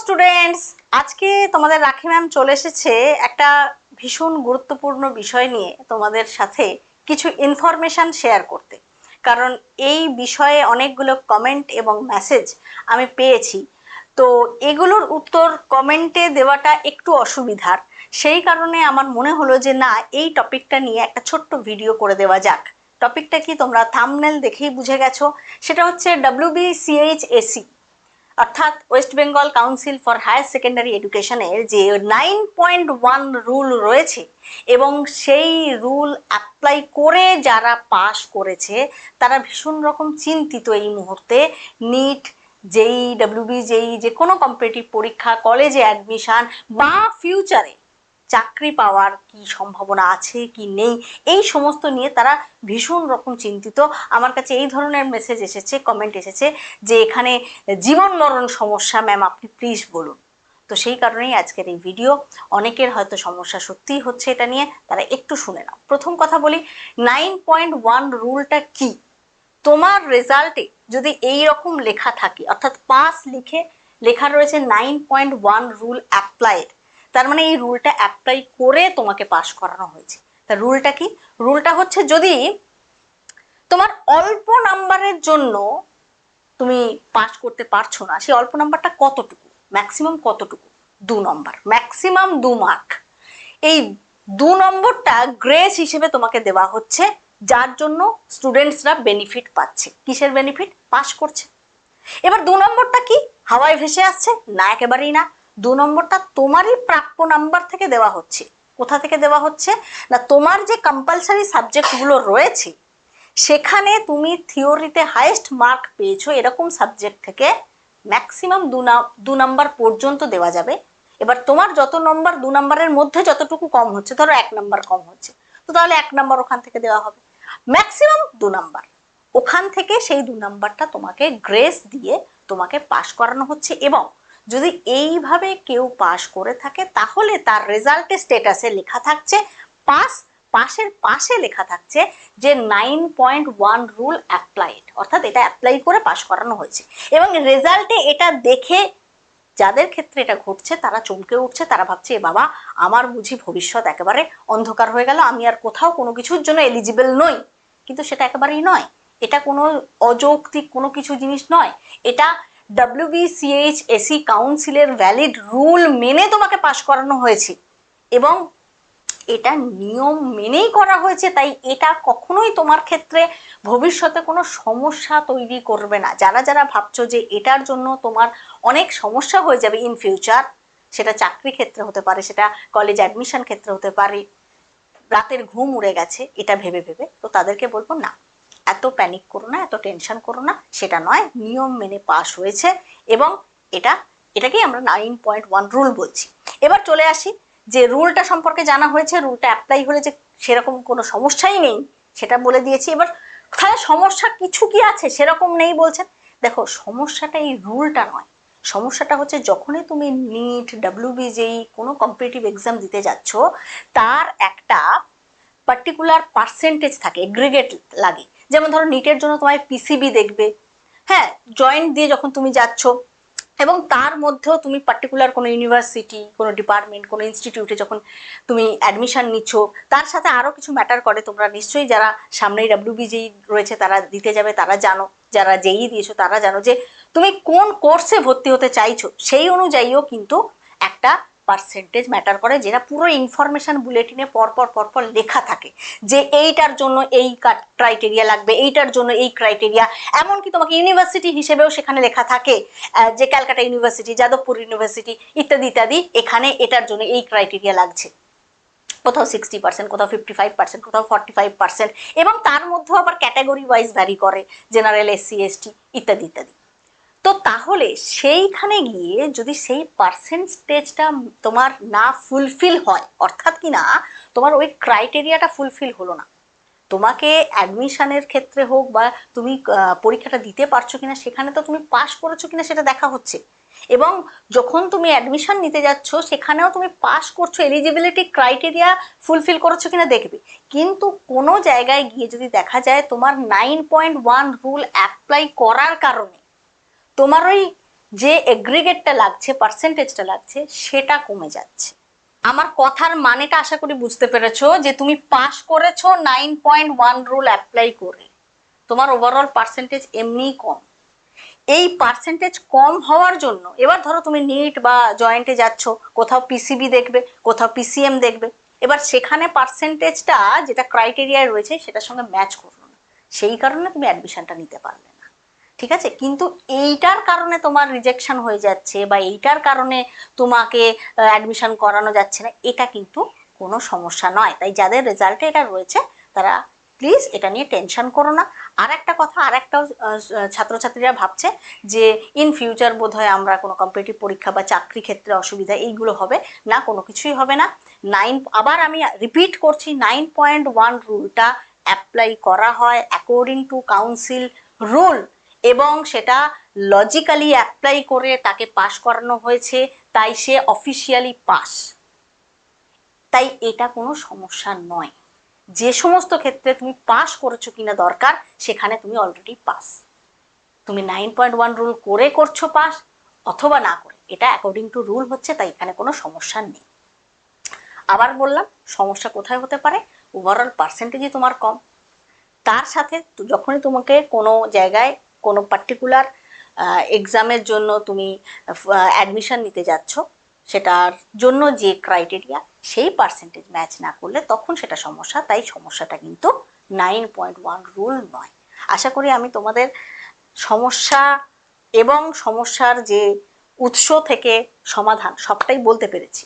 Students, আজকে তোমাদের রাখি ম্যাম চলে এসেছে একটা ভীষণ গুরুত্বপূর্ণ বিষয় নিয়ে তোমাদের সাথে কিছু ইনফরমেশন শেয়ার করতে। কারণ এই বিষয়ে অনেকগুলো কমেন্ট এবং মেসেজ আমি পেয়েছি, তো এগুলোর উত্তর কমেন্টে দেওয়াটা একটু অসুবিধার। সেই কারণে আমার মনে হলো যে না, এই টপিকটা নিয়ে একটা ছোট্ট ভিডিও করে দেওয়া যাক। টপিকটা কি তোমরা থাম্বনেল দেখেই বুঝে গেছো, সেটা হচ্ছে WBCHSE অর্থাৎ West Bengal Council for Higher Secondary এডুকেশনের যে 9.1 রুল রয়েছে এবং সেই রুল অ্যাপ্লাই করে যারা পাশ করেছে তারা ভীষণ রকম চিন্তিত এই মুহূর্তে। নিট, জেই, ডাব্লিউবি, জেই, যে কোনো কম্পিটিটিভ পরীক্ষা, কলেজে অ্যাডমিশন বা ফিউচারে চাকরি পাওয়ার কি সম্ভাবনা আছে কি নেই, এই সমস্ত নিয়ে তারা ভীষণ রকম চিন্তিত। আমার কাছে এই ধরনের মেসেজ এসেছে, কমেন্ট এসেছে যে এখানে জীবন মরণ সমস্যা, ম্যাম আপনি প্লিজ বলুন। তো সেই কারণেই আজকের এই ভিডিও। অনেকের হয়তো সমস্যা সত্যিই হচ্ছে এটা নিয়ে, তারা একটু শুনে নাও। প্রথম কথা বলি, 9.1 রুলটা কি। তোমার রেজাল্টে যদি এই রকম লেখা থাকে, অর্থাৎ পাস লিখে লেখা রয়েছে 9.1 রুল অ্যাপ্লাইড, তার মানে এই রুলটা অ্যাপ্লাই করে তোমাকে পাস করানো হয়েছে। তা রুলটা কি? রুলটা হচ্ছে যদি তোমার অল্প নাম্বারের জন্য তুমি পাস করতে পারছো না, সেই অল্প নাম্বারটা কতটুকু, ম্যাক্সিমাম কতটুকু, 2 নম্বর, ম্যাক্সিমাম 2 মার্ক। এই 2 নম্বরটা গ্রেস হিসেবে তোমাকে দেওয়া হচ্ছে, যার জন্য স্টুডেন্টসরা বেনিফিট পাচ্ছে। কিসের বেনিফিট? পাস করছে। এবার 2 নম্বরটা কি? হাওয়ায় ভেসে আসছে না, একেবারেই না। 2 নম্বরটা তোমারই প্রাপ্য নাম্বার থেকে দেওয়া হচ্ছে। কোথা থেকে দেওয়া হচ্ছে না, তোমার যে কম্পালসারি সাবজেক্টগুলো রয়েছে সেখানে তুমি থিওরিতে হাইয়েস্ট মার্ক পেয়েছো এরকম সাবজেক্ট থেকে ম্যাক্সিমাম 2 নাম্বার পর্যন্ত দেওয়া যাবে। এবার তোমার যত নম্বর 2 নাম্বারের মধ্যে যতটুকু কম হচ্ছে, ধরো 1 নাম্বার কম হচ্ছে, তো তাহলে 1 নাম্বার ওখান থেকে দেওয়া হবে। ম্যাক্সিমাম 2 নাম্বার, ওখান থেকে সেই 2 নাম্বারটা তোমাকে গ্রেস দিয়ে তোমাকে পাস করানো হচ্ছে। এবং যদি এইভাবে কেউ পাস করে থাকে তাহলে তার রেজাল্টে স্ট্যাটাসে লেখা থাকছে পাস, পাশের পাশে লেখা থাকছে যে 9.1 রুল অ্যাপ্লাইড, অর্থাৎ এটা অ্যাপ্লাই করে পাস করানো হয়েছে। এবং রেজাল্টে এটা দেখে যাদের ক্ষেত্রে এটা ঘটছে তারা চমকে উঠছে, তারা ভাবছে এ বাবা, আমার বুঝি ভবিষ্যৎ একেবারে অন্ধকার হয়ে গেল, আমি আর কোথাও কোনো কিছুর জন্য এলিজিবল নই। কিন্তু সেটা একেবারেই নয়, এটা কোনো অযৌক্তিক কোনো কিছু জিনিস নয়। এটা WBCHSE কাউন্সিলের ভ্যালিড রুল মেনে তোমাকে পাস করানো হয়েছে এবং এটা নিয়ম মেনেই করা হয়েছে। তাই এটা কখনোই তোমার ক্ষেত্রে ভবিষ্যতে কোনো সমস্যা তৈরি করবে না। যারা যারা ভাবছো যে এটার জন্য তোমার অনেক সমস্যা হয়ে যাবে ইন ফিউচার, সেটা চাকরি ক্ষেত্রে হতে পারে, সেটা কলেজ অ্যাডমিশন ক্ষেত্রে হতে পারে, রাতের ঘুম উড়ে গেছে এটা ভেবে ভেবে, তো তাদেরকে বলবো না, এত প্যানিক করো না, এত টেনশন করো না। সেটা নয়, নিয়ম মেনে পাস হয়েছে এবং এটাকেই আমরা 9.1 রুল বলছি। এবার চলে আসি যে রুলটা সম্পর্কে জানা হয়েছে, রুলটা অ্যাপ্লাই হলে যে সেরকম কোনো সমস্যাই নেই সেটা বলে দিয়েছি। এবার তাহলে সমস্যা কিছু কি আছে? সেরকম নেই বলছেন। দেখো, সমস্যাটা এই রুলটা নয়, সমস্যাটা হচ্ছে যখনই তুমি নিট, WBJEE কোনো কম্পিটিটিভ এক্সাম দিতে যাচ্ছ, তার একটা পার্টিকুলার পার্সেন্টেজ থাকে, এগ্রিগেট লাগে। যেমন ধরো নিটের জন্য তোমায় পিসিবি দেখবে, হ্যাঁ, জয়েন্ট দিয়ে যখন তুমি যাচ্ছ, এবং তার মধ্যেও তুমি পার্টিকুলার কোনো ইউনিভার্সিটি, কোনো ডিপার্টমেন্ট, কোনো ইনস্টিটিউটে যখন তুমি অ্যাডমিশন নিচ্ছ, তার সাথে আরও কিছু ম্যাটার করে। তোমরা নিশ্চয়ই যারা সামনেই WBJEE রয়েছে তারা দিতে যাবে তারা জানো, যারা জেই দিয়েছো তারা জানো যে তুমি কোন কোর্সে ভর্তি হতে চাইছো সেই অনুযায়ীও কিন্তু একটা পার্সেন্টেজ ম্যাটার করে, যেটা পুরো ইনফরমেশন বুলেটিনে পরপর পরপর লেখা থাকে যে এইটার জন্য এই ক্রাইটেরিয়া লাগবে, এইটার জন্য এই ক্রাইটেরিয়া। এমনকি তোমাকে ইউনিভার্সিটি হিসেবেও সেখানে লেখা থাকে যে ক্যালকাটা ইউনিভার্সিটি, যাদবপুর ইউনিভার্সিটি ইত্যাদি ইত্যাদি, এখানে এটার জন্য এই ক্রাইটেরিয়া লাগছে। কোথাও 60%, কোথাও 55%, কোথাও 45%, এবং তার মধ্যেও আবার ক্যাটাগরি ওয়াইজ ভ্যারি করে, জেনারেল, SC ST ইত্যাদি ইত্যাদি। তো তাহলে সেইখানে গিয়ে যদি সেই পার্সেন্টেজটা তোমার না ফুলফিল হয়, অর্থাৎ কি না তোমার ওই ক্রাইটেরিয়াটা ফুলফিল হলো না, তোমাকে অ্যাডমিশনের ক্ষেত্রে হোক বা তুমি পরীক্ষাটা দিতে পারছো কিনা, সেখানে তো তুমি পাস করেছো কিনা সেটা দেখা হচ্ছে। এবং যখন তুমি অ্যাডমিশন নিতে যাচ্ছ সেখানেও তুমি পাস করছো, এলিজিবিলিটি ক্রাইটেরিয়া ফুলফিল করেছো কিনা দেখবে। কিন্তু কোনো জায়গায় গিয়ে যদি দেখা যায় তোমার 9.1 রুল অ্যাপ্লাই করার কারণে তোমার ওই যে এগ্রিগেটটা লাগছে, পার্সেন্টেজটা লাগছে, সেটা কমে যাচ্ছে। আমার কথার মানেটা আশা করি বুঝতে পেরেছো, যে তুমি পাস করেছো 9.1 রুল অ্যাপ্লাই করে, তোমার ওভারঅল পার্সেন্টেজ এমনিই কম। এই পার্সেন্টেজ কম হওয়ার জন্য এবার ধরো তুমি নিট বা জয়েন্টে যাচ্ছ, কোথাও পিসিবি দেখবে, কোথাও পিসিএম দেখবে, এবার সেখানে পার্সেন্টেজটা যেটা ক্রাইটেরিয়ায় রয়েছে সেটার সঙ্গে ম্যাচ করলো না, সেই কারণে তুমি অ্যাডমিশনটা নিতে পারলে না। ঠিক আছে, কিন্তু এইটার কারণে তোমার রিজেকশন হয়ে যাচ্ছে বা এইটার কারণে তোমাকে অ্যাডমিশন করানো যাচ্ছে না, এটা কিন্তু কোনো সমস্যা নয়। তাই যাদের রেজাল্টে এটা রয়েছে তারা প্লিজ এটা নিয়ে টেনশন করো না। আর একটা কথা, আর একটা ছাত্রছাত্রীরা ভাবছে যে ইন ফিউচার বোধহয় আমরা কোনো কম্পিটিটিভ পরীক্ষা বা চাকরি ক্ষেত্রে অসুবিধা এইগুলো হবে না, কোনো কিছুই হবে না। আবার আমি রিপিট করছি, 9.1 রুলটা অ্যাপ্লাই করা হয় অ্যাকর্ডিং টু কাউন্সিল রুল, এবং সেটা লজিক্যালি অ্যাপ্লাই করে তাকে পাশ করানো হয়েছে, তাই সে অফিসিয়ালি পাস। তাই এটা কোনো সমস্যা নয়। যে সমস্ত ক্ষেত্রে তুমি পাস করেছো কিনা দরকার, সেখানে তুমি অলরেডি পাস। তুমি 9.1 রুল করে করছো পাস, অথবা না করে, এটা অ্যাকর্ডিং টু রুল হচ্ছে, তাই এখানে কোনো সমস্যা নেই। আবার বললাম, সমস্যা কোথায় হতে পারে, ওভারঅল পার্সেন্টেজই তোমার কম, তার সাথে যখনই তোমাকে কোনো জায়গায় কোনো পার্টিকুলার এক্সামের জন্য তুমি অ্যাডমিশন নিতে যাচ্ছ, সেটার জন্য যে ক্রাইটেরিয়া সেই পার্সেন্টেজ ম্যাচ না করলে তখন সেটা সমস্যা। তাই সমস্যাটা কিন্তু 9.1 রুল নয়। আশা করি আমি তোমাদের সমস্যা এবং সমস্যার যে উৎস থেকে সমাধান সবটাই বলতে পেরেছি।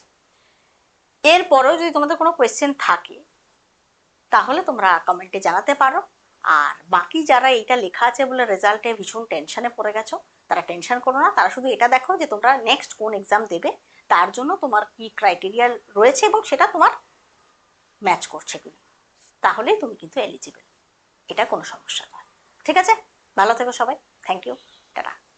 এরপরেও যদি তোমাদের কোনো কোয়েশ্চেন থাকে তাহলে তোমরা কমেন্টে জানাতে পারো। আর বাকি যারা এইটা লেখা আছে বলে রেজাল্টে ভীষণ টেনশনে পড়ে গেছো, তারা টেনশন করো না, তারা শুধু এটা দেখো যে তোমরা নেক্সট কোন এক্সাম দেবে, তার জন্য তোমার কি ক্রাইটেরিয়া রয়েছে এবং সেটা তোমার ম্যাচ করছে কিনা, তাহলেই তুমি কিন্তু এলিজিবল। এটা কোনো সমস্যা নয়। ঠিক আছে, ভালো থেকো সবাই, থ্যাংক ইউ, টাটা।